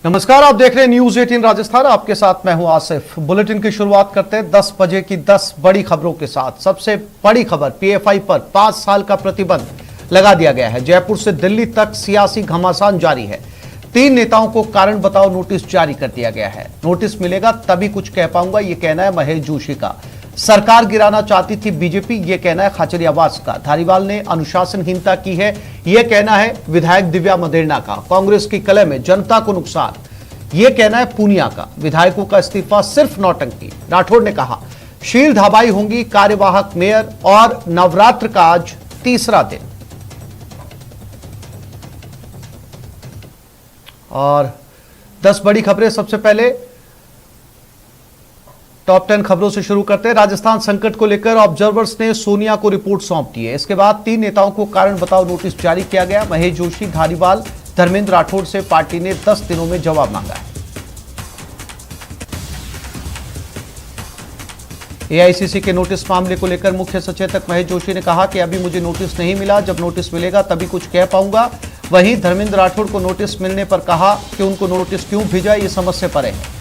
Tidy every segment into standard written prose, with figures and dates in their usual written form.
नमस्कार, आप देख रहे हैं न्यूज 18 राजस्थान। आपके साथ मैं हूं आसिफ। बुलेटिन की शुरुआत करते हैं 10 बजे की 10 बड़ी खबरों के साथ। सबसे बड़ी खबर, पीएफआई पर 5 साल का प्रतिबंध लगा दिया गया है। जयपुर से दिल्ली तक सियासी घमासान जारी है। 3 नेताओं को कारण बताओ नोटिस जारी कर दिया गया है। नोटिस मिलेगा तभी कुछ कह पाऊंगा, यह कहना है महेश जोशी का। सरकार गिराना चाहती थी बीजेपी, यह कहना है खाचरियावास का। धारीवाल ने अनुशासनहीनता की है, यह कहना है विधायक दिव्या मदेरणा का। कांग्रेस की कलह में जनता को नुकसान, यह कहना है पूनिया का। विधायकों का इस्तीफा सिर्फ नौटंकी, राठौड़ ने कहा। शील धाबाई होंगी कार्यवाहक मेयर, और नवरात्र का आज तीसरा दिन। और 10 बड़ी खबरें, सबसे पहले टॉप 10 खबरों से शुरू करते हैं। राजस्थान संकट को लेकर ऑब्जर्वर्स ने सोनिया को रिपोर्ट सौंप दी है। इसके बाद 3 नेताओं को कारण बताओ नोटिस जारी किया गया। महेश जोशी, धारीवाल, धर्मेंद्र राठौड़ से पार्टी ने 10 दिनों में जवाब मांगा है। एआईसीसी के नोटिस मामले को लेकर मुख्य सचेतक महेश जोशी ने कहा कि अभी मुझे नोटिस नहीं मिला, जब नोटिस मिलेगा तभी कुछ कह पाऊंगा। वहीं धर्मेंद्र राठौड़ को नोटिस मिलने पर कहा कि उनको नोटिस क्यों भेजा, ये समझ से परे है।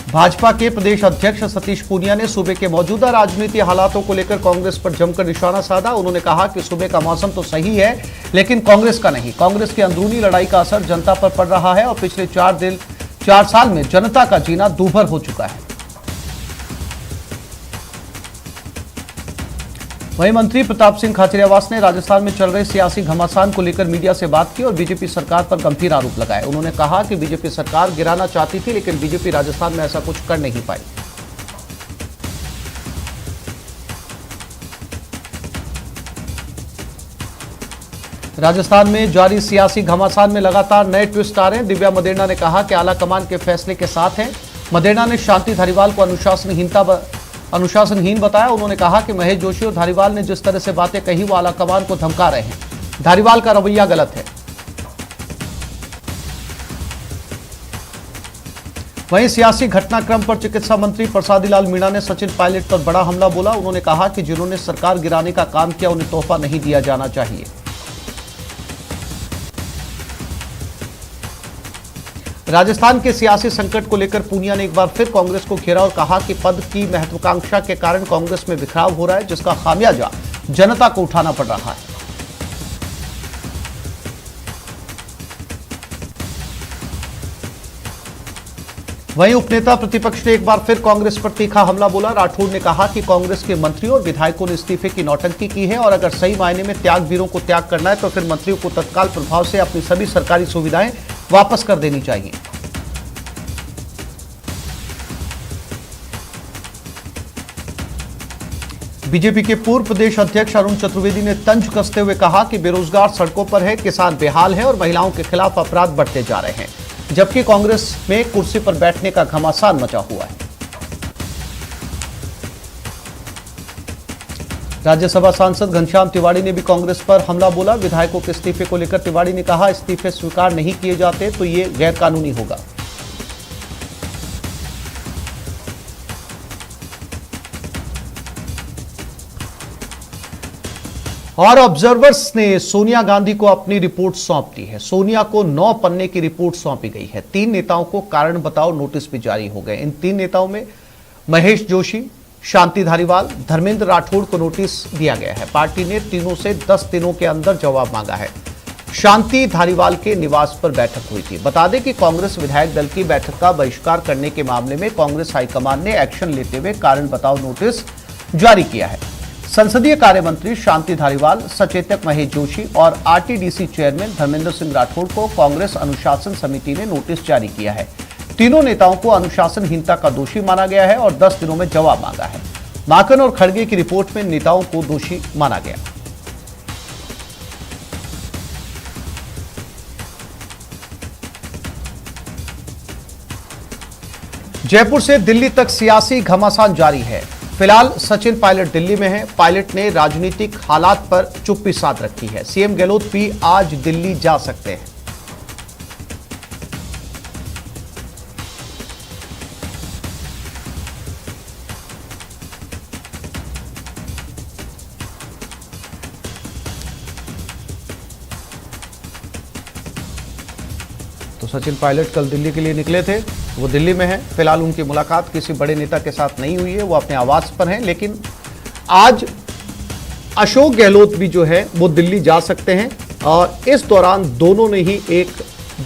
भाजपा के प्रदेश अध्यक्ष सतीश पूनिया ने सूबे के मौजूदा राजनीतिक हालातों को लेकर कांग्रेस पर जमकर निशाना साधा। उन्होंने कहा कि सूबे का मौसम तो सही है, लेकिन कांग्रेस का नहीं। कांग्रेस की अंदरूनी लड़ाई का असर जनता पर पड़ रहा है और पिछले 4 साल में जनता का जीना दूभर हो चुका है। वहीं मंत्री प्रताप सिंह खाचरियावास ने राजस्थान में चल रहे सियासी घमासान को लेकर मीडिया से बात की और बीजेपी सरकार पर गंभीर आरोप लगाए। उन्होंने कहा कि बीजेपी सरकार गिराना चाहती थी, लेकिन बीजेपी राजस्थान में ऐसा कुछ कर नहीं पाई। राजस्थान में जारी सियासी घमासान में लगातार नए ट्विस्ट आ रहे हैं। दिव्या मदेरणा ने कहा कि आला कमान के फैसले के साथ हैं। मदेरणा ने शांति धारीवाल को अनुशासनहीन बताया। उन्होंने कहा कि महेश जोशी और धारीवाल ने जिस तरह से बातें कही वो आला कमान को धमका रहे हैं। धारीवाल का रवैया गलत है। वहीं सियासी घटनाक्रम पर चिकित्सा मंत्री प्रसादी लाल मीणा ने सचिन पायलट पर बड़ा हमला बोला। उन्होंने कहा कि जिन्होंने सरकार गिराने का काम किया उन्हें तोहफा नहीं दिया जाना चाहिए। राजस्थान के सियासी संकट को लेकर पूनिया ने एक बार फिर कांग्रेस को घेरा और कहा कि पद की महत्वाकांक्षा के कारण कांग्रेस में बिखराव हो रहा है, जिसका खामियाजा जनता को उठाना पड़ रहा है। वहीं उपनेता प्रतिपक्ष ने एक बार फिर कांग्रेस पर तीखा हमला बोला। राठौड़ ने कहा कि कांग्रेस के मंत्रियों और विधायकों ने इस्तीफे की नौटंकी की है और अगर सही मायने में त्यागवीरों को त्याग करना है तो फिर मंत्रियों को तत्काल प्रभाव से अपनी सभी सरकारी सुविधाएं वापस कर देनी चाहिए। बीजेपी के पूर्व प्रदेश अध्यक्ष अरुण चतुर्वेदी ने तंज कसते हुए कहा कि बेरोजगार सड़कों पर है, किसान बेहाल है और महिलाओं के खिलाफ अपराध बढ़ते जा रहे हैं, जबकि कांग्रेस में कुर्सी पर बैठने का घमासान मचा हुआ है। राज्यसभा सांसद घनश्याम तिवाड़ी ने भी कांग्रेस पर हमला बोला। विधायकों के इस्तीफे को लेकर तिवाड़ी ने कहा, इस्तीफे स्वीकार नहीं किए जाते तो ये गैर कानूनी होगा। और ऑब्जर्वर्स ने सोनिया गांधी को अपनी रिपोर्ट सौंप दी है। सोनिया को 9 पन्ने की रिपोर्ट सौंपी गई है। 3 नेताओं को कारण बताओ नोटिस भी जारी हो गए। इन 3 नेताओं में महेश जोशी, शांति धारीवाल, धर्मेंद्र राठौड़ को नोटिस दिया गया है। पार्टी ने तीनों से 10 दिनों के अंदर जवाब मांगा है। शांति धारीवाल के निवास पर बैठक हुई थी। बता दें कि कांग्रेस विधायक दल की बैठक का बहिष्कार करने के मामले में कांग्रेस हाईकमान ने एक्शन लेते हुए कारण बताओ नोटिस जारी किया है। संसदीय कार्य मंत्री शांति धारीवाल, सचेतक महेश जोशी और आरटीडीसी चेयरमैन धर्मेंद्र सिंह राठौड़ को कांग्रेस अनुशासन समिति ने नोटिस जारी किया है। तीनों नेताओं को अनुशासनहीनता का दोषी माना गया है और 10 दिनों में जवाब मांगा है। माकन और खड़गे की रिपोर्ट में नेताओं को दोषी माना गया। जयपुर से दिल्ली तक सियासी घमासान जारी है। फिलहाल सचिन पायलट दिल्ली में है। पायलट ने राजनीतिक हालात पर चुप्पी साध रखी है। सीएम गहलोत भी आज दिल्ली जा सकते हैं। तो सचिन पायलट कल दिल्ली के लिए निकले थे, वो दिल्ली में हैं। फिलहाल उनकी मुलाकात किसी बड़े नेता के साथ नहीं हुई है, वो अपने आवास पर हैं। लेकिन आज अशोक गहलोत भी जो है वो दिल्ली जा सकते हैं और इस दौरान दोनों ने ही एक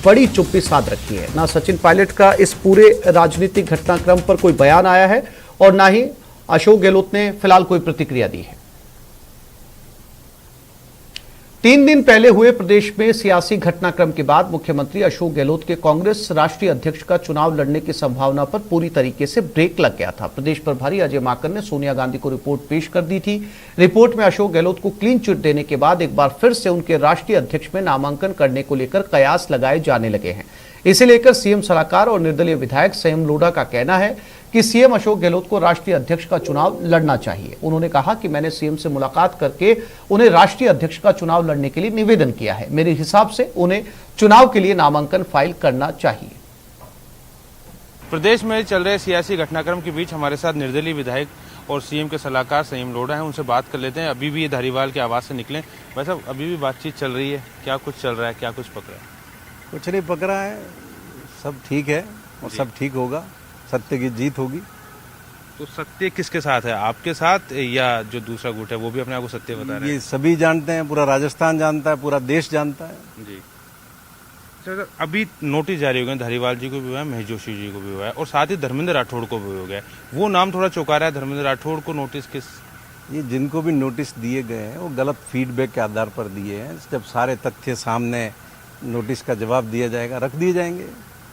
बड़ी चुप्पी साध रखी है। ना सचिन पायलट का इस पूरे राजनीतिक घटनाक्रम पर कोई बयान आया है और ना ही अशोक गहलोत ने फिलहाल कोई प्रतिक्रिया दी है। 3 दिन पहले हुए प्रदेश में सियासी घटनाक्रम के बाद मुख्यमंत्री अशोक गहलोत के कांग्रेस राष्ट्रीय अध्यक्ष का चुनाव लड़ने की संभावना पर पूरी तरीके से ब्रेक लग गया था। प्रदेश प्रभारी अजय माकन ने सोनिया गांधी को रिपोर्ट पेश कर दी थी। रिपोर्ट में अशोक गहलोत को क्लीन चिट देने के बाद एक बार फिर से उनके राष्ट्रीय अध्यक्ष में नामांकन करने को लेकर कयास लगाए जाने लगे हैं। इसे लेकर सीएम सलाहकार और निर्दलीय विधायक संयम लोढ़ा का कहना है कि सीएम अशोक गहलोत को राष्ट्रीय अध्यक्ष का चुनाव लड़ना चाहिए। उन्होंने कहा कि मैंने सीएम से मुलाकात करके उन्हें राष्ट्रीय अध्यक्ष का चुनाव लड़ने के लिए निवेदन किया है। मेरे हिसाब से उन्हें चुनाव के लिए नामांकन फाइल करना चाहिए। प्रदेश में चल रहे सियासी घटनाक्रम के बीच हमारे साथ निर्दलीय विधायक और सीएम के सलाहकार संयम लोढ़ा हैं। उनसे बात कर लेते हैं। अभी भी ये धारीवाल के आवास से निकले। भाई साहब, अभी भी बातचीत चल रही है, क्या कुछ चल रहा है, क्या कुछ पक रहा है? कुछ नहीं पक रहा है, सब ठीक है और सब ठीक होगा, सत्य की जीत होगी। तो सत्य किसके साथ है, आपके साथ या जो दूसरा गुट है वो भी अपने आप को सत्य बता रहे हैं? ये सभी जानते हैं, पूरा राजस्थान जानता है, पूरा देश जानता है। जी सर, अभी नोटिस जारी हो गए, धारीवाल जी को भी हुआ है, महेश जोशी जी को भी हुआ है और साथ ही धर्मेंद्र राठौड़ को भी हो गया है। वो नाम थोड़ा चौंका रहा है। धर्मेंद्र राठौड़ को नोटिस किस? ये जिनको भी नोटिस दिए गए हैं वो गलत फीडबैक के आधार पर दिए हैं। जब सारे तथ्य सामने नोटिस का जवाब दिया जाएगा, रख दिए जाएंगे।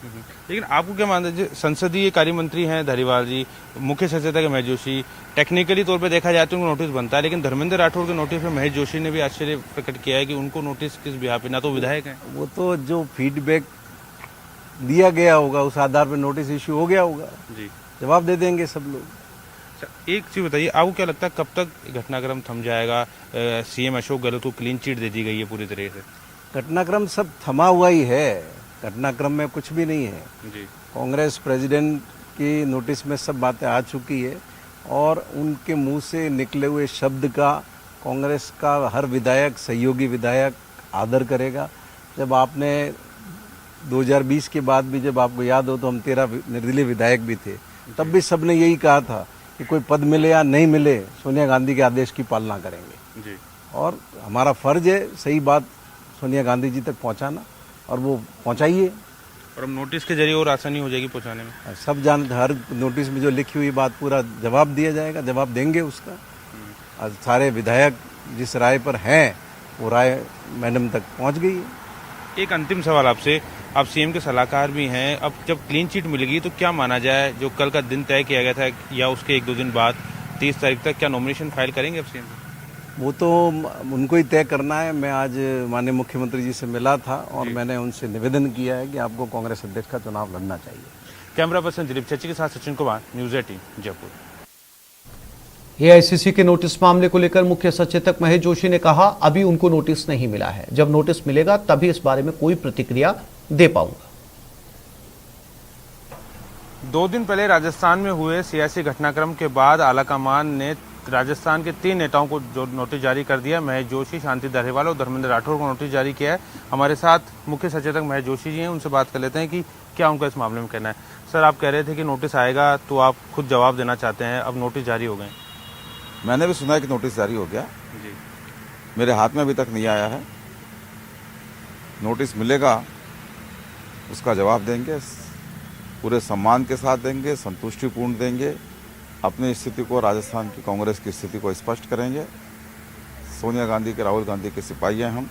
लेकिन आपको क्या मानते हैं, संसदीय कार्य मंत्री हैं धारीवाल जी, मुख्य सचेतक है महेश जोशी, टेक्निकली तौर पे देखा जाए तो उनको नोटिस बनता है, लेकिन धर्मेंद्र राठौड़ के नोटिस पे महेश जोशी ने भी आश्चर्य प्रकट किया है कि उनको नोटिस किस बिहार पे, ना तो विधायक हैं। वो तो जो फीडबैक दिया गया होगा उस आधार पर नोटिस इश्यू हो गया होगा जी, जवाब दे देंगे सब लोग। एक चीज बताइए, आपको क्या लगता है कब तक घटनाक्रम थम जाएगा? सीएम अशोक गहलोत को क्लीन चिट दे दी गई है पूरी तरह से। घटनाक्रम सब थमा हुआ ही है, घटनाक्रम में कुछ भी नहीं है जी। कांग्रेस प्रेसिडेंट की नोटिस में सब बातें आ चुकी है और उनके मुंह से निकले हुए शब्द का कांग्रेस का हर विधायक, सहयोगी विधायक आदर करेगा। जब आपने 2020 के बाद भी, जब आपको याद हो तो हम 13 निर्दलीय विधायक भी थे, तब भी सबने यही कहा था कि कोई पद मिले या नहीं मिले सोनिया गांधी के आदेश की पालना करेंगे जी। और हमारा फर्ज है सही बात सोनिया गांधी जी तक पहुंचाना और वो पहुंचाइए। और अब नोटिस के जरिए और आसानी हो जाएगी पहुंचाने में। सब जानते, हर नोटिस में जो लिखी हुई बात पूरा जवाब दिया जाएगा, जवाब देंगे उसका। और सारे विधायक जिस राय पर हैं वो राय मैडम तक पहुंच गई है। एक अंतिम सवाल आपसे, आप सीएम के सलाहकार भी हैं, अब जब क्लीन चिट मिलेगी तो क्या माना जाए, जो कल का दिन तय किया गया था या उसके 1-2 दिन बाद 30 तारीख तक क्या नॉमिनेशन फाइल करेंगे अब सीएम? वो तो उनको ही तय करना है। मैं आज माननीय मुख्यमंत्री जी से मिला था और मैंने उनसे निवेदन किया है कि आपको कांग्रेस अध्यक्ष का चुनाव लड़ना चाहिए। कैमरा पर्सन दिलीप चच्ची के साथ सचिन कुमार, न्यूज़ 18 जयपुर। एआईसीसी के नोटिस मामले को लेकर मुख्य सचेतक महेश जोशी ने कहा, अभी उनको नोटिस नहीं मिला है, जब नोटिस मिलेगा तभी इस बारे में कोई प्रतिक्रिया दे पाऊंगा। 2 दिन पहले राजस्थान में हुए सियासी घटनाक्रम के बाद आलाकमान ने राजस्थान के 3 नेताओं को जो नोटिस जारी कर दिया। महेश जोशी, शांति धारीवाल और धर्मेंद्र राठौड़ को नोटिस जारी किया है। हमारे साथ मुख्य सचेतक महेश जोशी जी हैं, उनसे बात कर लेते हैं कि क्या उनका इस मामले में कहना है। सर, आप कह रहे थे कि नोटिस आएगा तो आप खुद जवाब देना चाहते हैं, अब नोटिस जारी हो गए। मैंने भी सुना है कि नोटिस जारी हो गया जी। मेरे हाथ में अभी तक नहीं आया है। नोटिस मिलेगा, उसका जवाब देंगे, पूरे सम्मान के साथ देंगे, संतुष्टिपूर्ण देंगे, अपनी स्थिति को, राजस्थान की कांग्रेस की स्थिति को स्पष्ट करेंगे। सोनिया गांधी के, राहुल गांधी के सिपाही हैं हम।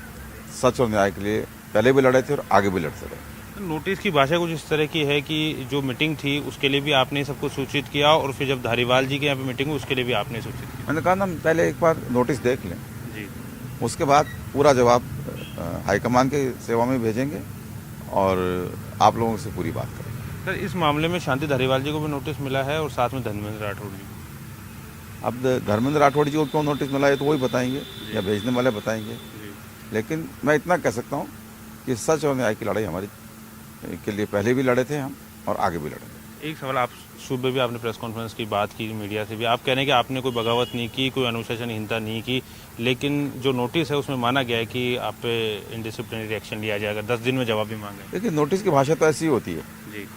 सच और न्याय के लिए पहले भी लड़े थे और आगे भी लड़ते रहे। नोटिस की भाषा कुछ इस तरह की है कि जो मीटिंग थी उसके लिए भी आपने सबको सूचित किया और फिर जब धारीवाल जी के यहाँ पे मीटिंग हुई उसके लिए भी आपने सूचित किया। मैंने कहा ना, पहले एक बार नोटिस देख लें जी, उसके बाद पूरा जवाब हाईकमान की सेवा में भेजेंगे और आप लोगों से पूरी बात करेंगे। सर, इस मामले में शांति धारीवाल जी को भी नोटिस मिला है और साथ में धर्मेंद्र राठौड़ जी। अब धर्मेंद्र राठौड़ जी को क्यों नोटिस मिला है तो वही बताएंगे या भेजने वाले बताएंगे। लेकिन मैं इतना कह सकता हूँ कि सच और न्याय की लड़ाई हमारी के लिए पहले भी लड़े थे हम और आगे भी लड़ेंगे। एक सवाल आप सुबह भी आपने प्रेस कॉन्फ्रेंस की बात की मीडिया से भी, आप कह रहे हैं कि आपने कोई बगावत नहीं की, कोई अनुशासनहीनता नहीं की, लेकिन जो नोटिस है उसमें माना गया है कि आप पे इनडिसिप्लिनरी एक्शन लिया जाएगा, 10 दिन में जवाब भी मांगे। देखिए, नोटिस की भाषा तो ऐसी होती है जी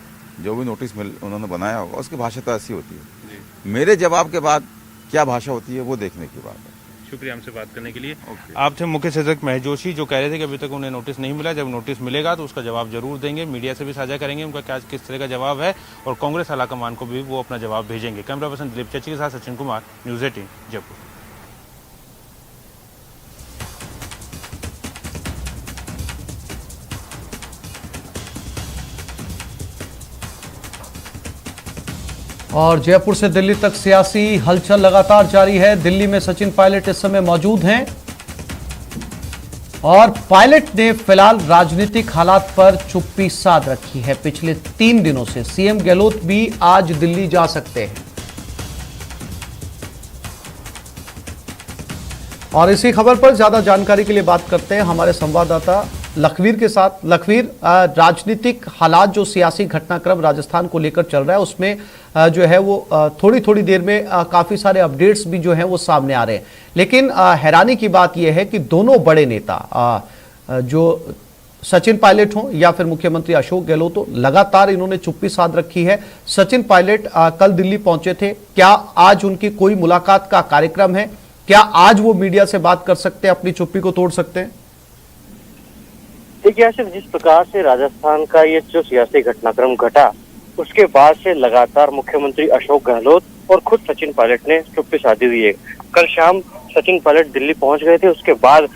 जो भी नोटिस उन्होंने बनाया होगा उसकी भाषा तो ऐसी होती है। जी, मेरे जवाब के बाद क्या भाषा होती है वो देखने की बात है। शुक्रिया हमसे बात करने के लिए। आप थे मुख्य सचेतक महेश जोशी, जो कह रहे थे कि अभी तक उन्हें नोटिस नहीं मिला, जब नोटिस मिलेगा तो उसका जवाब जरूर देंगे, मीडिया से भी साझा करेंगे उनका क्या किस तरह का जवाब है, और कांग्रेस आलाकमान को भी वो अपना जवाब भेजेंगे। कैमरा पर्सन दिलीप चची के साथ सचिन कुमार, न्यूज़ 18 जयपुर। और जयपुर से दिल्ली तक सियासी हलचल लगातार जारी है। दिल्ली में सचिन पायलट इस समय मौजूद हैं और पायलट ने फिलहाल राजनीतिक हालात पर चुप्पी साध रखी है पिछले 3 दिनों से। सीएम गहलोत भी आज दिल्ली जा सकते हैं। और इसी खबर पर ज्यादा जानकारी के लिए बात करते हैं हमारे संवाददाता लखवीर के साथ। लखवीर, राजनीतिक हालात जो सियासी घटनाक्रम राजस्थान को लेकर चल रहा है उसमें जो है वो थोड़ी थोड़ी देर में काफी सारे अपडेट्स भी जो हैं वो सामने आ रहे हैं, लेकिन हैरानी की बात यह है कि दोनों बड़े नेता जो सचिन पायलट हो या फिर मुख्यमंत्री अशोक गहलोत हो, लगातार इन्होंने चुप्पी साध रखी है। सचिन पायलट कल दिल्ली पहुंचे थे, क्या आज उनकी कोई मुलाकात का कार्यक्रम है? क्या आज वो मीडिया से बात कर सकते हैं, अपनी चुप्पी को तोड़ सकते हैं? देखिए आसिफ, जिस प्रकार से राजस्थान का ये जो सियासी घटनाक्रम घटा उसके बाद से लगातार मुख्यमंत्री अशोक गहलोत और खुद सचिन पायलट ने चुप्पी साधी हुई है। कल शाम सचिन पायलट दिल्ली पहुंच गए थे, उसके बाद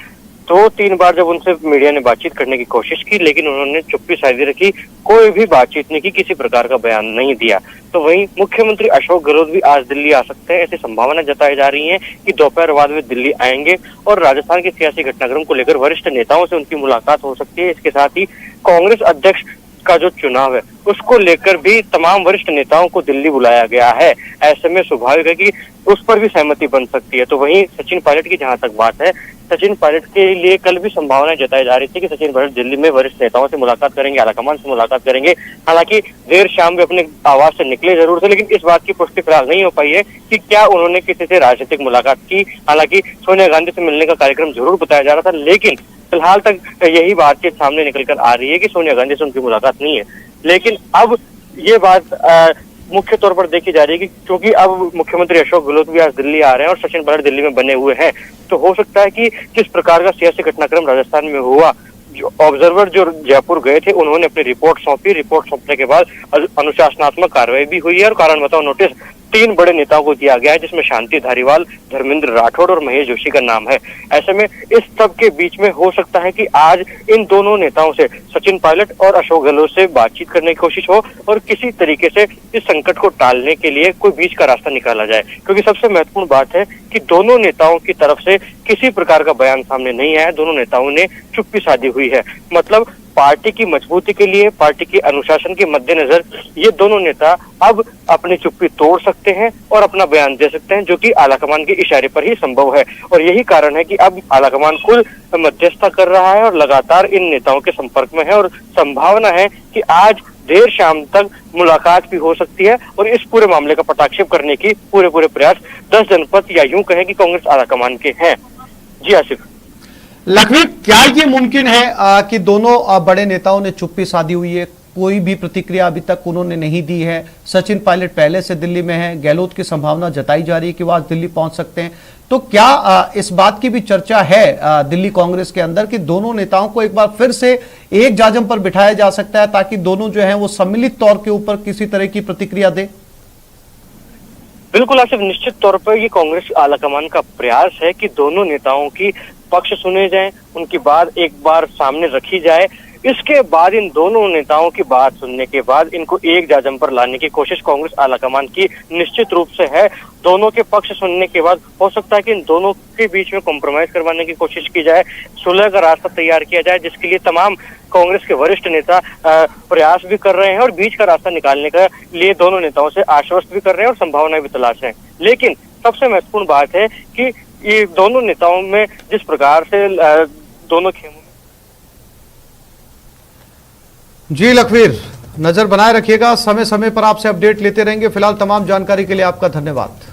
2-3 बार जब उनसे मीडिया ने बातचीत करने की कोशिश की, लेकिन उन्होंने चुप्पी साधी रखी, कोई भी बातचीत नहीं की, किसी प्रकार का बयान नहीं दिया। तो वहीं मुख्यमंत्री अशोक गहलोत भी आज दिल्ली आ सकते हैं, ऐसी संभावना जताई जा रही है कि दोपहर बाद वे दिल्ली आएंगे और राजस्थान के सियासी घटनाक्रम को लेकर वरिष्ठ नेताओं से उनकी मुलाकात हो सकती है। इसके साथ ही कांग्रेस अध्यक्ष का जो चुनाव है उसको लेकर भी तमाम वरिष्ठ नेताओं को दिल्ली बुलाया गया है। ऐसे में स्वाभाविक है कि उस पर भी सहमति बन सकती है। तो वहीं सचिन पायलट की जहां तक बात है, सचिन पायलट के लिए कल भी संभावनाएं जताई जा रही थी कि सचिन पायलट दिल्ली में वरिष्ठ नेताओं से मुलाकात करेंगे, आलाकमान से मुलाकात करेंगे। हालांकि देर शाम वे अपने आवास से निकले जरूर थे, लेकिन इस बात की पुष्टि फिलहाल नहीं हो पाई है कि क्या उन्होंने किसी से राजनीतिक मुलाकात की। हालांकि सोनिया गांधी से मिलने का कार्यक्रम जरूर बताया जा रहा था, लेकिन फिलहाल तक यही बातचीत सामने निकल कर आ रही है कि सोनिया गांधी से उनकी मुलाकात नहीं है। लेकिन अब ये बात मुख्य तौर पर देखी जा रही है कि क्योंकि अब मुख्यमंत्री अशोक गहलोत भी आज दिल्ली आ रहे हैं और सचिन पायलट दिल्ली में बने हुए हैं, तो हो सकता है कि किस प्रकार का सियासी घटनाक्रम राजस्थान में हुआ, जो ऑब्जर्वर जो जयपुर गए थे उन्होंने अपनी रिपोर्ट सौंपी। रिपोर्ट सौंपने के बाद अनुशासनात्मक कार्रवाई भी हुई है और कारण बताओ नोटिस 3 बड़े नेताओं को दिया गया है, जिसमें शांति धारीवाल, धर्मेंद्र राठौड़ और महेश जोशी का नाम है। ऐसे में इस सब के बीच में हो सकता है कि आज इन दोनों नेताओं से, सचिन पायलट और अशोक गहलोत से बातचीत करने की कोशिश हो और किसी तरीके से इस संकट को टालने के लिए कोई बीच का रास्ता निकाला जाए। क्योंकि सबसे महत्वपूर्ण बात है कि दोनों नेताओं की तरफ से किसी प्रकार का बयान सामने नहीं आया, दोनों नेताओं ने चुप्पी साधी हुई है। मतलब पार्टी की मजबूती के लिए, पार्टी के अनुशासन के मद्देनजर ये दोनों नेता अब अपनी चुप्पी तोड़ सकते हैं और अपना बयान दे सकते हैं, जो कि आलाकमान के इशारे पर ही संभव है। और यही कारण है कि अब आलाकमान खुद मध्यस्थता कर रहा है और लगातार इन नेताओं के संपर्क में है और संभावना है कि आज देर शाम तक मुलाकात भी हो सकती है और इस पूरे मामले का पटाक्षेप करने की पूरे प्रयास 10 जनपद या यूं कहें कि कांग्रेस आलाकमान के हैं। जी आसिफ। लखवीर, क्या ये मुमकिन है कि दोनों बड़े नेताओं ने चुप्पी साधी हुई है, कोई भी प्रतिक्रिया अभी तक उन्होंने नहीं दी है? सचिन पायलट पहले से दिल्ली में है, गहलोत की संभावना जताई जा रही है कि वो आज दिल्ली पहुंच सकते हैं, तो क्या इस बात की भी चर्चा है दिल्ली कांग्रेस के अंदर कि दोनों नेताओं को एक बार फिर से एक जाजम पर बिठाया जा सकता है ताकि दोनों जो है वो सम्मिलित तौर के ऊपर किसी तरह की प्रतिक्रिया दे? बिल्कुल आसिफ, निश्चित तौर पर ये कांग्रेस आलाकमान का प्रयास है कि दोनों नेताओं की पक्ष सुने जाएं, उनकी बात एक बार सामने रखी जाए। इसके बाद इन दोनों नेताओं की बात सुनने के बाद इनको एक जाजम पर लाने की कोशिश कांग्रेस आलाकमान की निश्चित रूप से है। दोनों के पक्ष सुनने के बाद हो सकता है कि इन दोनों के बीच में कॉम्प्रोमाइज करवाने की कोशिश की जाए, सुलह का रास्ता तैयार किया जाए, जिसके लिए तमाम कांग्रेस के वरिष्ठ नेता प्रयास भी कर रहे हैं और बीच का रास्ता निकालने के लिए दोनों नेताओं से आश्वस्त भी कर रहे हैं और संभावनाएं भी तलाश हैं। लेकिन सबसे महत्वपूर्ण बात है कि ये दोनों नेताओं में जिस प्रकार से दोनों खेमों। जी लखवीर, नजर बनाए रखिएगा, समय समय पर आपसे अपडेट लेते रहेंगे। फिलहाल तमाम जानकारी के लिए आपका धन्यवाद।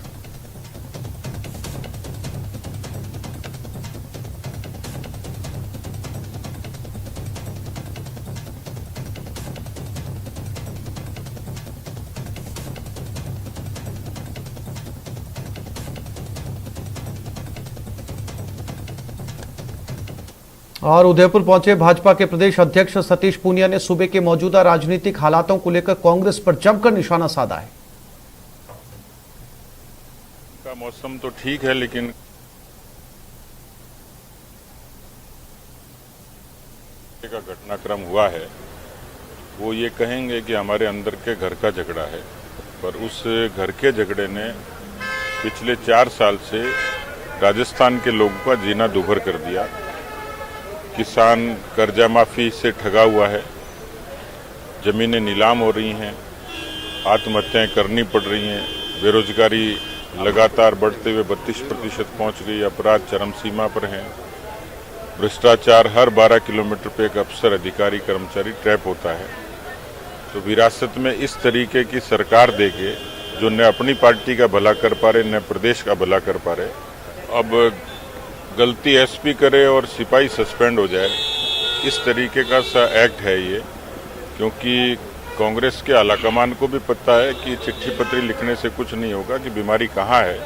और उदयपुर पहुंचे भाजपा के प्रदेश अध्यक्ष सतीश पूनिया ने सूबे के मौजूदा राजनीतिक हालातों को लेकर कांग्रेस पर जमकर निशाना साधा है। का मौसम तो ठीक है, लेकिन का घटनाक्रम हुआ है वो ये कहेंगे कि हमारे अंदर के घर का झगड़ा है, पर उस घर के झगड़े ने पिछले 4 साल से राजस्थान के लोगों का जीना दुभर कर दिया। किसान कर्जा माफी से ठगा हुआ है, जमीनें नीलाम हो रही हैं, आत्महत्याएं करनी पड़ रही हैं, बेरोजगारी लगातार बढ़ते हुए 32% पहुंच गई, अपराध चरम सीमा पर हैं, भ्रष्टाचार हर 12 किलोमीटर पे एक अफसर अधिकारी कर्मचारी ट्रैप होता है। तो विरासत में इस तरीके की सरकार देके जो न अपनी पार्टी का भला कर पा रहे न प्रदेश का भला कर पा रहे, अब गलती एसपी करे और सिपाही सस्पेंड हो जाए, इस तरीके का सा एक्ट है ये। क्योंकि कांग्रेस के आलाकमान को भी पता है कि चिट्ठी पत्री लिखने से कुछ नहीं होगा, कि बीमारी कहाँ है।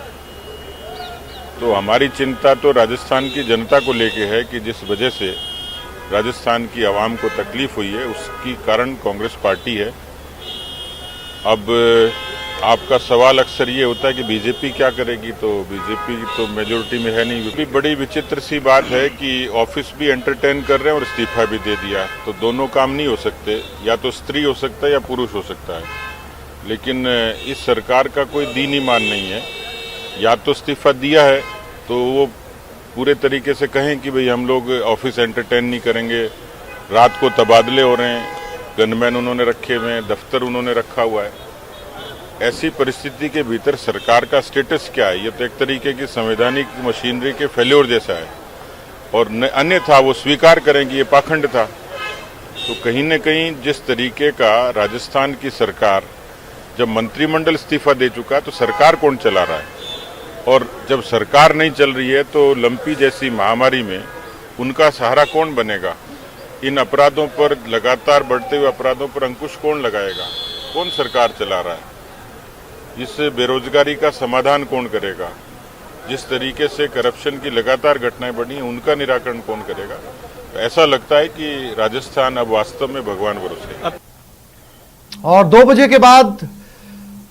तो हमारी चिंता तो राजस्थान की जनता को लेके है कि जिस वजह से राजस्थान की आवाम को तकलीफ हुई है, उसकी कारण कांग्रेस पार्टी है। अब आपका सवाल अक्सर ये होता है कि बीजेपी क्या करेगी, तो बीजेपी तो मेजोरिटी में है नहीं। भी बड़ी विचित्र सी बात है कि ऑफिस भी एंटरटेन कर रहे हैं और इस्तीफा भी दे दिया, तो दोनों काम नहीं हो सकते, या तो स्त्री हो सकता है या पुरुष हो सकता है। लेकिन इस सरकार का कोई दीन ईमान नहीं है, या तो इस्तीफा दिया है तो वो पूरे तरीके से कहें कि भाई हम लोग ऑफिस एंटरटेन नहीं करेंगे, रात को तबादले हो रहे हैं, गनमैन उन्होंने रखे हुए हैं, दफ्तर उन्होंने रखा हुआ है। ऐसी परिस्थिति के भीतर सरकार का स्टेटस क्या है? ये तो एक तरीके की संवैधानिक मशीनरी के फेल्योर जैसा है, और अन्यथा वो स्वीकार करें कि ये पाखंड था। तो कहीं न कहीं जिस तरीके का राजस्थान की सरकार, जब मंत्रिमंडल इस्तीफा दे चुका तो सरकार कौन चला रहा है, और जब सरकार नहीं चल रही है तो लंपी जैसी महामारी में उनका सहारा कौन बनेगा? इन अपराधों पर, लगातार बढ़ते हुए अपराधों पर अंकुश कौन लगाएगा? कौन सरकार चला रहा है? इस बेरोजगारी का समाधान कौन करेगा? जिस तरीके से करप्शन की लगातार घटनाएं बढ़ी हैं, उनका निराकरण कौन करेगा? तो ऐसा लगता है कि राजस्थान अब वास्तव में भगवान भरोसे है। और 2 बजे के बाद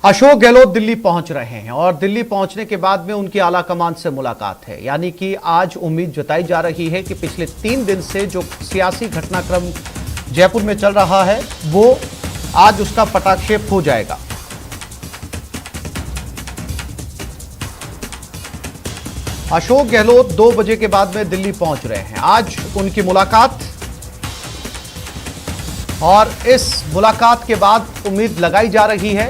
अशोक गहलोत दिल्ली पहुंच रहे हैं, और दिल्ली पहुंचने के बाद में उनकी आला कमान से मुलाकात है। यानी कि आज उम्मीद जताई जा रही है कि पिछले 3 दिन से जो सियासी घटनाक्रम जयपुर में चल रहा है, वो आज उसका पटाक्षेप हो जाएगा। अशोक गहलोत 2 बजे के बाद में दिल्ली पहुंच रहे हैं। आज उनकी मुलाकात, और इस मुलाकात के बाद उम्मीद लगाई जा रही है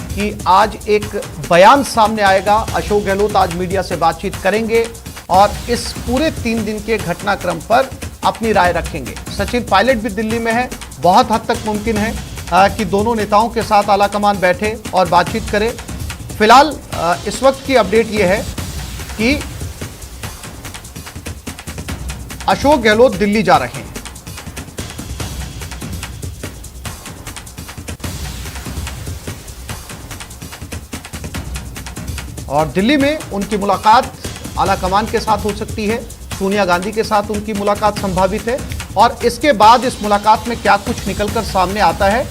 कि आज एक बयान सामने आएगा। अशोक गहलोत आज मीडिया से बातचीत करेंगे और इस पूरे 3 दिन के घटनाक्रम पर अपनी राय रखेंगे। सचिन पायलट भी दिल्ली में है, बहुत हद तक मुमकिन है कि दोनों नेताओं के साथ आलाकमान बैठे और बातचीत करें। फिलहाल इस वक्त की अपडेट यह है कि अशोक गहलोत दिल्ली जा रहे हैं। और दिल्ली में उनकी मुलाकात आलाकमान के साथ हो सकती है, सोनिया गांधी के साथ उनकी मुलाकात संभावित है, और इसके बाद इस मुलाकात में क्या कुछ निकलकर सामने आता है,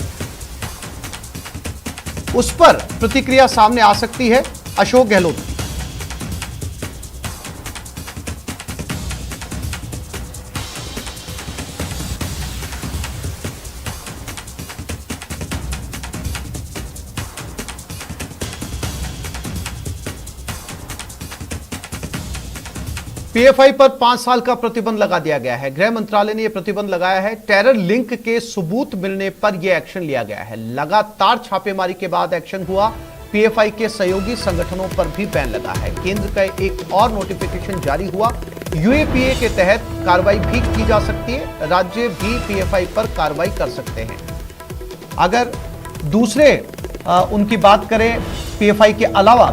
उस पर प्रतिक्रिया सामने आ सकती है अशोक गहलोत की। पीएफआई पर 5 साल का प्रतिबंध लगा दिया गया है। गृह मंत्रालय ने यह प्रतिबंध लगाया है। टेरर लिंक के सबूत मिलने पर यह एक्शन लिया गया है। लगातार छापेमारी के बाद एक्शन हुआ। पीएफआई के सहयोगी संगठनों पर भी बैन लगा है। केंद्र का एक और नोटिफिकेशन जारी हुआ। यूएपीए के तहत कार्रवाई भी की जा सकती है। राज्य भी पीएफआई पर कार्रवाई कर सकते हैं। अगर दूसरे उनकी बात करें पीएफआई के अलावा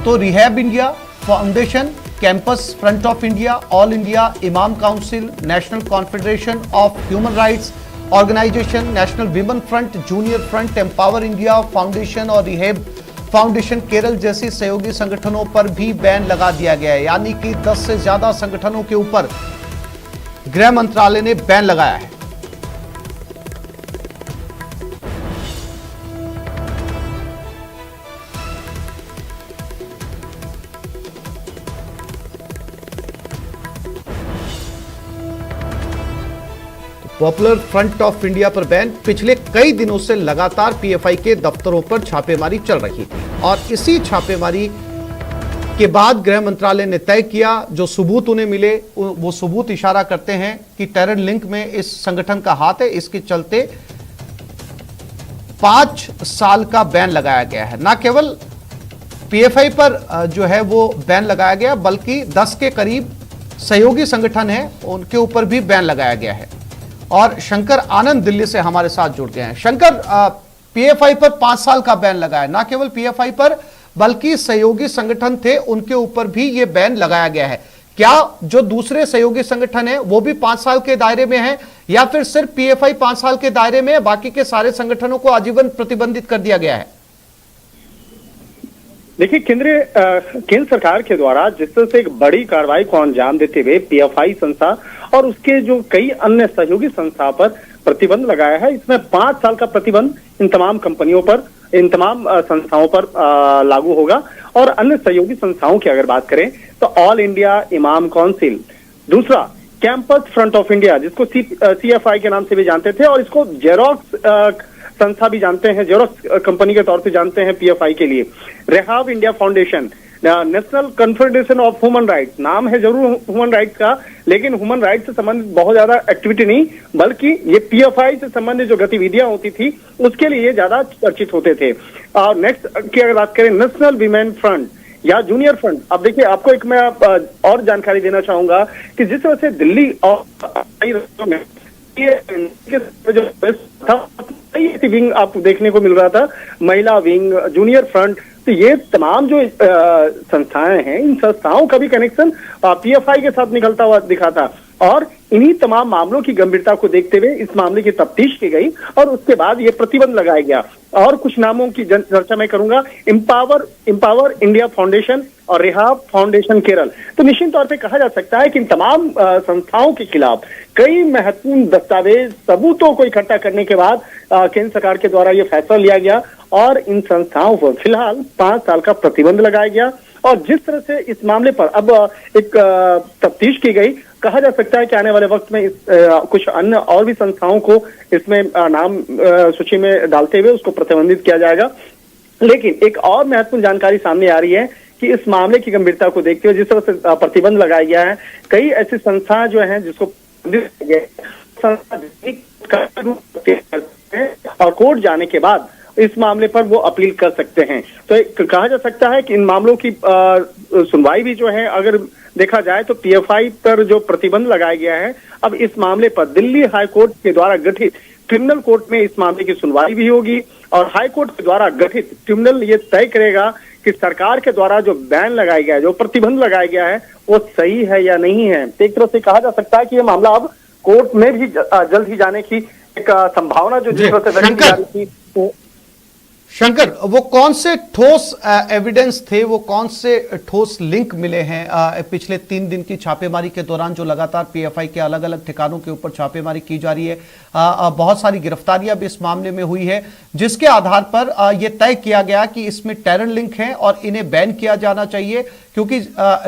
तो rehab India foundation, campus front of India, all India imam council, national confederation of human rights organisation, national women front, junior front, empower India foundation और रिहैब फाउंडेशन केरल जैसी सहयोगी संगठनों पर भी बैन लगा दिया गया है। यानी कि 10 से ज्यादा संगठनों के ऊपर गृह मंत्रालय ने बैन लगाया है। पॉपुलर फ्रंट ऑफ इंडिया पर बैन। पिछले कई दिनों से लगातार पीएफआई के दफ्तरों पर छापेमारी चल रही थी और इसी छापेमारी के बाद गृह मंत्रालय ने तय किया, जो सबूत उन्हें मिले वो सबूत इशारा करते हैं कि टेरर लिंक में इस संगठन का हाथ है। इसके चलते 5 साल का बैन लगाया गया है। न केवल पीएफआई पर जो है वो बैन लगाया गया, बल्कि 10 के करीब सहयोगी संगठन है उनके ऊपर भी बैन लगाया गया है। और शंकर आनंद दिल्ली से हमारे साथ जुड़ गए हैं। शंकर, पीएफआई पर 5 साल का बैन लगा है। ना केवल पीएफआई पर बल्कि सहयोगी संगठन थे उनके ऊपर भी ये बैन लगाया गया है। क्या जो दूसरे सहयोगी संगठन है वो भी 5 साल के दायरे में है या फिर सिर्फ पीएफआई 5 साल के दायरे में है, बाकी के सारे संगठनों को आजीवन प्रतिबंधित कर दिया गया है? देखिए, केंद्र सरकार के द्वारा जिस तरह से एक बड़ी कार्रवाई को अंजाम देते हुए पीएफआई संस्था और उसके जो कई अन्य सहयोगी संस्था पर प्रतिबंध लगाया है, इसमें 5 साल का प्रतिबंध इन तमाम कंपनियों पर, इन तमाम संस्थाओं पर लागू होगा। और अन्य सहयोगी संस्थाओं की अगर बात करें तो ऑल इंडिया इमाम काउंसिल, दूसरा कैंपस फ्रंट ऑफ इंडिया जिसको सीएफआई के नाम से भी जानते थे, और इसको जेरोक्स संस्था भी जानते हैं, जेरोक्स कंपनी के तौर पे जानते हैं पीएफआई के लिए। Rehab India foundation, national confederation of human rights, नाम है जरूर ह्यूमन राइट्स का, लेकिन ह्यूमन राइट्स से संबंधित बहुत ज्यादा एक्टिविटी नहीं, बल्कि ये पीएफआई से संबंधित जो गतिविधियां होती थी उसके लिए ज्यादा चर्चित होते थे। और नेक्स्ट की अगर बात करें नेशनल विमेन फ्रंट या जूनियर फ्रंट, अब देखिए आपको एक मैं और जानकारी देना चाहूंगा कि जिस तरह से दिल्ली और जो विंग आपको देखने को मिल रहा था, महिला विंग, जूनियर फ्रंट, तो ये तमाम जो संस्थाएं हैं, इन संस्थाओं का भी कनेक्शन पीएफआई के साथ निकलता हुआ दिखा था। और इन्हीं तमाम मामलों की गंभीरता को देखते हुए इस मामले की तफ्तीश की गई और उसके बाद ये प्रतिबंध लगाया गया। और कुछ नामों की चर्चा मैं करूंगा, एम्पावर इंडिया फाउंडेशन और रिहैब फाउंडेशन केरल। तो निश्चित तौर पे कहा जा सकता है कि इन तमाम संस्थाओं के खिलाफ कई महत्वपूर्ण दस्तावेज, सबूतों को इकट्ठा करने के बाद केंद्र सरकार के द्वारा यह फैसला लिया गया और इन संस्थाओं पर फिलहाल 5 साल का प्रतिबंध लगाया गया। और जिस तरह से इस मामले पर अब एक तफ्तीश की गई, कहा जा सकता है कि आने वाले वक्त में कुछ अन्य और भी संस्थाओं को इसमें नाम सूची में डालते हुए उसको प्रतिबंधित किया जाएगा। लेकिन एक और महत्वपूर्ण जानकारी सामने आ रही है कि इस मामले की गंभीरता को देखते हुए जिस तरह से प्रतिबंध लगाया गया है, कई ऐसी संस्थाएं जो हैं जिसको और कोर्ट जाने के बाद इस मामले पर वो अपील कर सकते हैं। तो कहा जा सकता है कि इन मामलों की सुनवाई भी जो है, अगर देखा जाए तो पीएफआई पर जो प्रतिबंध लगाया गया है, अब इस मामले पर दिल्ली हाई कोर्ट के द्वारा गठित क्रिमिनल कोर्ट में इस मामले की सुनवाई भी होगी और हाई कोर्ट के द्वारा गठित ट्रिब्यूनल ये तय करेगा कि सरकार के द्वारा जो बैन लगाया गया है, जो प्रतिबंध लगाया गया है, वो सही है या नहीं है। एक तरह से कहा जा सकता है कि ये मामला अब कोर्ट में भी जल्द ही जाने की एक संभावना जो जिस तरह से व्यक्त की जा रही थी। शंकर, वो कौन से ठोस एविडेंस थे, वो कौन से ठोस लिंक मिले हैं पिछले 3 दिन की छापेमारी के दौरान, जो लगातार पीएफआई के अलग अलग ठिकानों के ऊपर छापेमारी की जा रही है? बहुत सारी गिरफ्तारियां भी इस मामले में हुई है, जिसके आधार पर यह तय किया गया कि इसमें टेरर लिंक है और इन्हें बैन किया जाना चाहिए, क्योंकि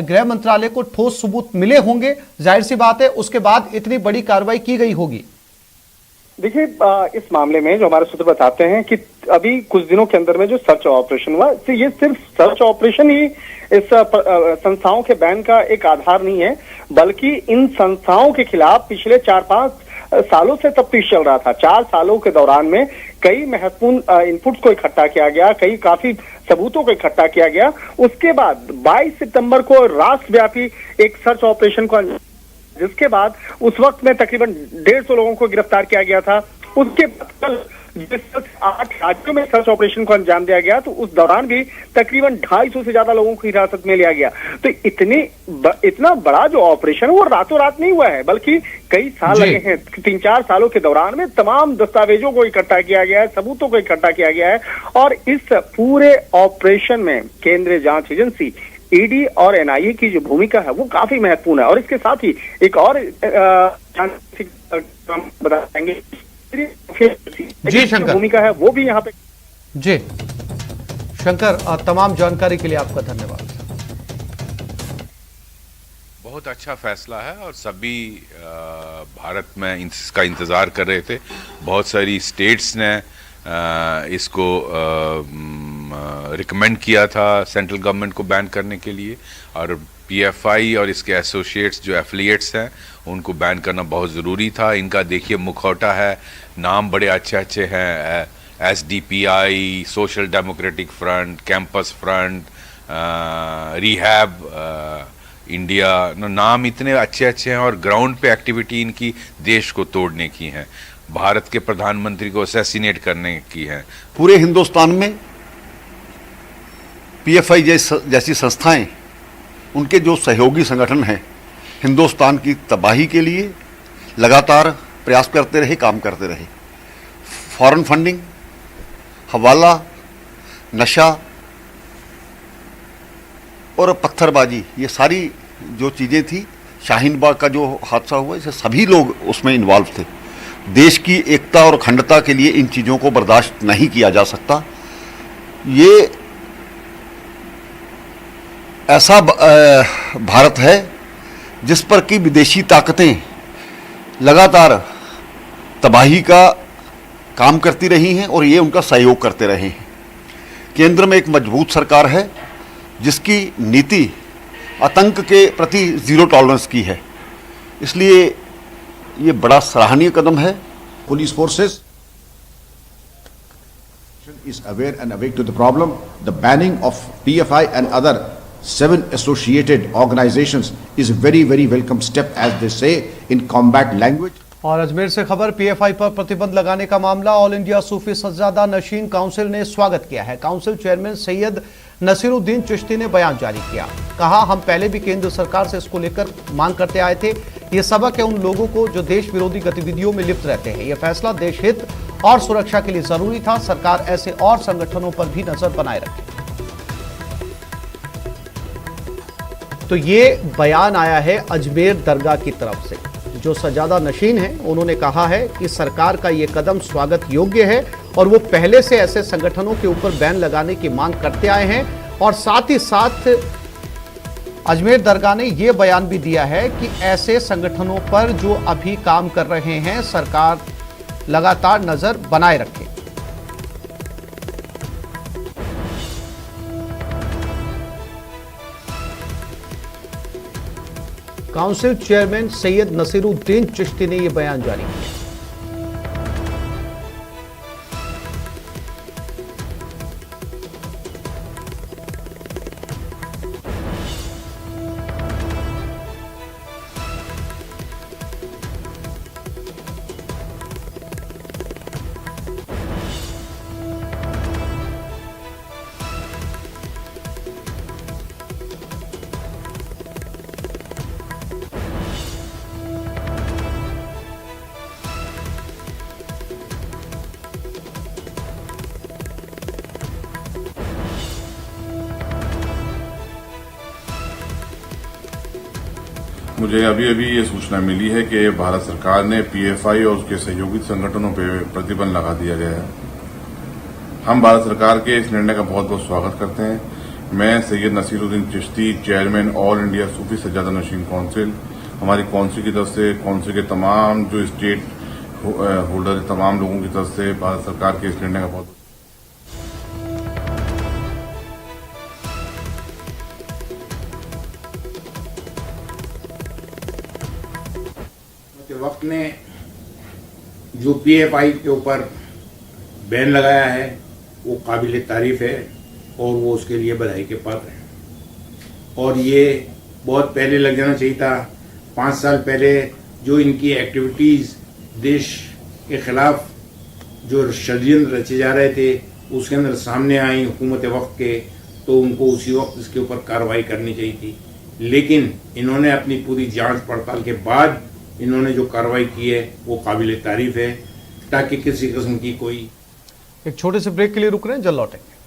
गृह मंत्रालय को ठोस सबूत मिले होंगे, जाहिर सी बात है उसके बाद इतनी बड़ी कार्रवाई की गई होगी। देखिए, इस मामले में जो हमारे सूत्र बताते हैं कि अभी कुछ दिनों के अंदर में जो सर्च ऑपरेशन हुआ, तो ये सिर्फ सर्च ऑपरेशन ही इस संस्थाओं के बैन का एक आधार नहीं है, बल्कि इन संस्थाओं के खिलाफ पिछले 4-5 सालों से तफ्तीश चल रहा था। 4 सालों के दौरान में कई महत्वपूर्ण इनपुट्स को इकट्ठा किया गया, कई काफी सबूतों को इकट्ठा किया गया। उसके बाद 22 सितंबर को राष्ट्रव्यापी एक सर्च ऑपरेशन को, जिसके बाद उस वक्त में तकरीबन 150 लोगों को गिरफ्तार किया गया था। उसके बाद कल 8 राज्यों में सर्च ऑपरेशन को अंजाम दिया गया, तो उस दौरान भी तकरीबन 250 से ज्यादा लोगों को हिरासत में लिया गया। तो इतना बड़ा जो ऑपरेशन है वो रातों रात नहीं हुआ है, बल्कि कई साल लगे हैं। 3-4 सालों के दौरान में तमाम दस्तावेजों को इकट्ठा किया गया है, सबूतों को इकट्ठा किया गया है, और इस पूरे ऑपरेशन में केंद्रीय जांच एजेंसी ईडी और एनआईए की जो भूमिका है वो काफी महत्वपूर्ण है। और इसके साथ ही एक और बताएंगे जी शंकर, भूमिका है वो भी यहाँ पे। जी शंकर, तमाम जानकारी के लिए आपका धन्यवाद। बहुत अच्छा फैसला है और सभी भारत में इसका इंतज़ार कर रहे थे। बहुत सारी स्टेट्स ने इसको रिकमेंड किया था सेंट्रल गवर्नमेंट को बैन करने के लिए, और पीएफआई और इसके एसोसिएट्स जो एफिलिएट्स हैं उनको बैन करना बहुत ज़रूरी था। इनका देखिए मुखौटा है, नाम बड़े अच्छे अच्छे हैं, SDPI, social democratic front, campus front, rehab India, नाम इतने अच्छे अच्छे हैं और ग्राउंड पे एक्टिविटी इनकी देश को तोड़ने की है, भारत के प्रधानमंत्री को असैसिनेट करने की है। पूरे हिंदुस्तान में पीएफआई जैसी संस्थाएं, उनके जो सहयोगी संगठन हैं, हिंदुस्तान की तबाही के लिए लगातार प्रयास करते रहे, काम करते रहे। फॉरेन फंडिंग, हवाला, नशा और पत्थरबाजी, ये सारी जो चीज़ें थी, शाहीन बाग का जो हादसा हुआ, इसे सभी लोग उसमें इन्वॉल्व थे। देश की एकता और अखंडता के लिए इन चीज़ों को बर्दाश्त नहीं किया जा सकता। ये ऐसा भारत है जिस पर कि विदेशी ताकतें लगातार तबाही का काम करती रही हैं और ये उनका सहयोग करते रहे हैं। केंद्र में एक मजबूत सरकार है जिसकी नीति आतंक के प्रति ज़ीरो टॉलरेंस की है, इसलिए ये बड़ा सराहनीय कदम है। Police forces is aware and awake to the problem. The banning of PFI and other 7 associated organizations is a very, very welcome step, as they say in combat language. और अजमेर से खबर, पीएफआई पर प्रतिबंध लगाने का मामला all India Sufi Sajjada Nashin council ने स्वागत किया है। काउंसिल चेयरमैन सैयद नसीरुद्दीन चिश्ती ने बयान जारी किया, कहा हम पहले भी केंद्र सरकार से इसको लेकर मांग करते आए थे। ये सबक है उन लोगों को जो देश विरोधी गतिविधियों में लिप्त रहते हैं। यह फैसला देश हित और सुरक्षा के लिए जरूरी था। सरकार ऐसे और संगठनों पर भी नजर बनाए रखे। तो ये बयान आया है अजमेर दरगाह की तरफ से। जो सज्जादा नशीन है उन्होंने कहा है कि सरकार का ये कदम स्वागत योग्य है और वो पहले से ऐसे संगठनों के ऊपर बैन लगाने की मांग करते आए हैं। और साथ ही साथ अजमेर दरगाह ने ये बयान भी दिया है कि ऐसे संगठनों पर जो अभी काम कर रहे हैं सरकार लगातार नजर बनाए रखे। काउंसिल चेयरमैन सैयद नसीरुद्दीन चिश्ती ने यह बयान जारी किया। मुझे अभी अभी ये सूचना मिली है कि भारत सरकार ने पीएफआई और उसके सहयोगी संगठनों पर प्रतिबंध लगा दिया गया है। हम भारत सरकार के इस निर्णय का बहुत बहुत स्वागत करते हैं। मैं Syed Naseeruddin Chishti, chairman all India Sufi Sajjada Nashin council, हमारी काउंसिल की तरफ से, काउंसिल के तमाम जो स्टेट होल्डर, तमाम लोगों की तरफ से भारत सरकार के इस निर्णय का बहुत वक्त ने जो पीएफआई के ऊपर बैन लगाया है वो काबिल तारीफ है और वो उसके लिए बधाई के पात्र हैं। और ये बहुत पहले लग जाना चाहिए था। 5 साल पहले जो इनकी एक्टिविटीज़ देश के खिलाफ जो षड्यंत्र रचे जा रहे थे उसके अंदर सामने आई हुकूमत वक्त के, तो उनको उसी वक्त इसके ऊपर कार्रवाई करनी चाहिए थी। लेकिन इन्होंने अपनी पूरी जांच पड़ताल के बाद इन्होंने जो कार्रवाई की है वो काबिल तारीफ है, ताकि किसी किस्म की कोई। एक छोटे से ब्रेक के लिए रुक रहे हैं, जल्द लौटेंगे।